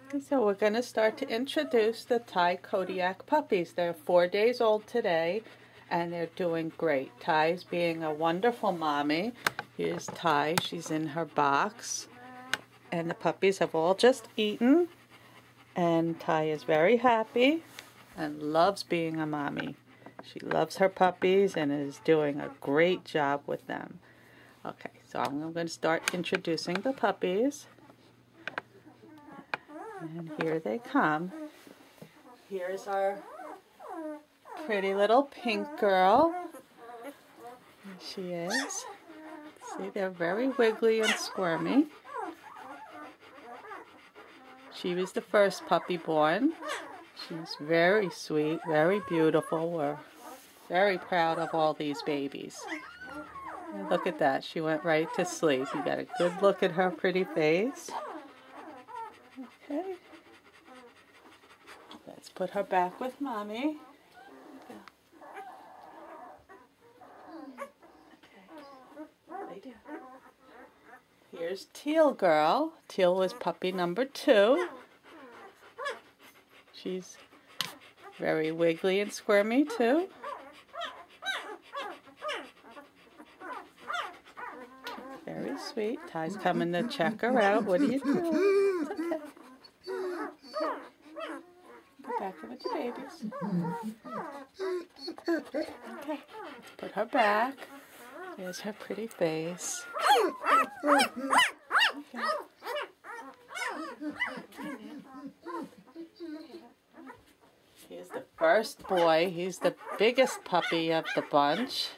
So we're going to start to introduce the Ty-Kodiak puppies. They're 4 days old today, and they're doing great. Ty's being a wonderful mommy. Here's Ty. She's in her box. And the puppies have all just eaten. And Ty is very happy and loves being a mommy. She loves her puppies and is doing a great job with them. Okay, so I'm going to start introducing the puppies. And here they come. Here's our pretty little pink girl. Here she is. See, they're very wiggly and squirmy. She was the first puppy born. She's very sweet, very beautiful. We're very proud of all these babies. And look at that. She went right to sleep. You got a good look at her pretty face. Okay. Let's put her back with Mommy. Okay. Lay down. Here's Teal Girl. Teal was puppy number 2. She's very wiggly and squirmy too. Very sweet. Ty's coming to check her out. What are you doing? It's okay. Go back in with your babies. Okay. Let's put her back. There's her pretty face. Okay. Here's the first boy. He's the biggest puppy of the bunch.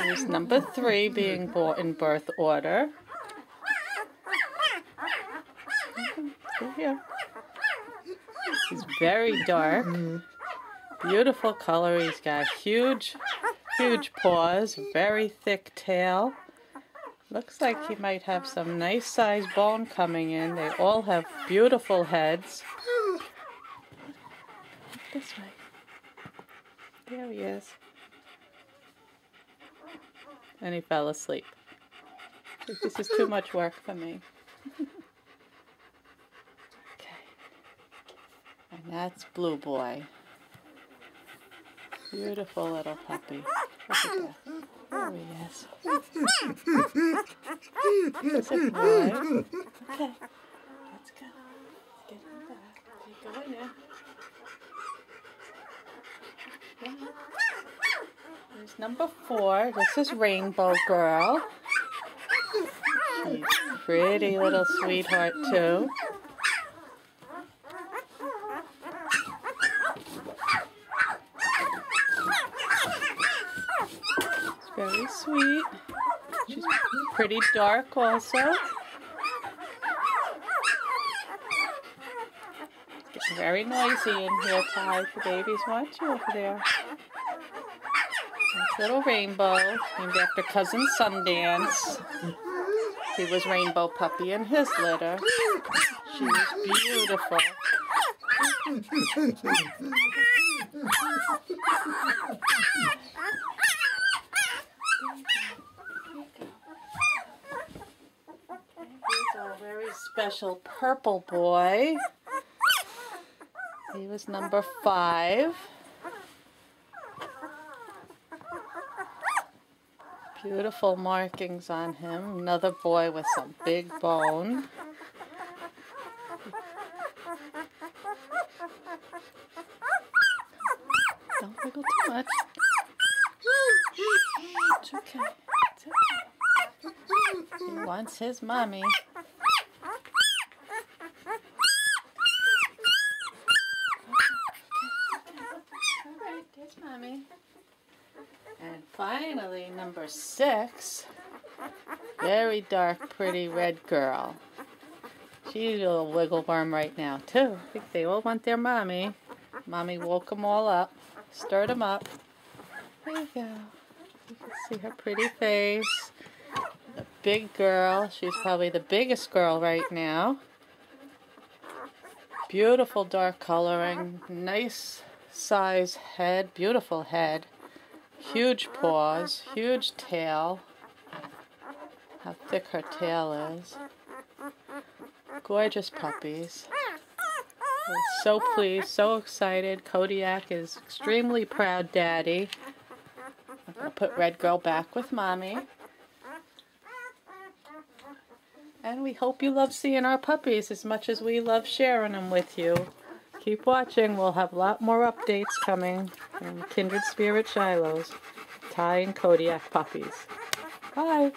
He's number 3 being born in birth order. Here. He's very dark. Beautiful color. He's got huge paws, very thick tail. Looks like he might have some nice sized bone coming in. They all have beautiful heads. This way. There he is. And he fell asleep. This is too much work for me. Okay. And that's Blue Boy. Beautiful little puppy. Look at that. There he is. Here's a boy. Okay. Let's go. Get him back. Keep going in. Here's number 4. This is Rainbow Girl. She's a pretty little sweetheart too. She's very sweet. She's pretty dark also. It's getting very noisy in here, Ty. The babies want you over there. That's little Rainbow, named after Cousin Sundance. He was Rainbow Puppy in his litter. She was beautiful. Here's our very special purple boy. He was number 5. Beautiful markings on him. Another boy with some big bone. Don't wiggle too much. It's okay. It's okay. He wants his mommy. Alright, there's mommy. And finally, number 6, very dark, pretty red girl. She's a little wiggle worm right now, too. I think they all want their mommy. Mommy woke them all up, stirred them up. There you go. You can see her pretty face. A big girl. She's probably the biggest girl right now. Beautiful dark coloring. Nice size head. Beautiful head. Huge paws, huge tail. How thick her tail is. Gorgeous puppies. We're so pleased, so excited. Kodiak is extremely proud daddy. I'm going to put Red Girl back with Mommy. And we hope you love seeing our puppies as much as we love sharing them with you. Keep watching. We'll have a lot more updates coming from Kindred Spirit Shilohs. Ty and Kodiak puppies. Bye.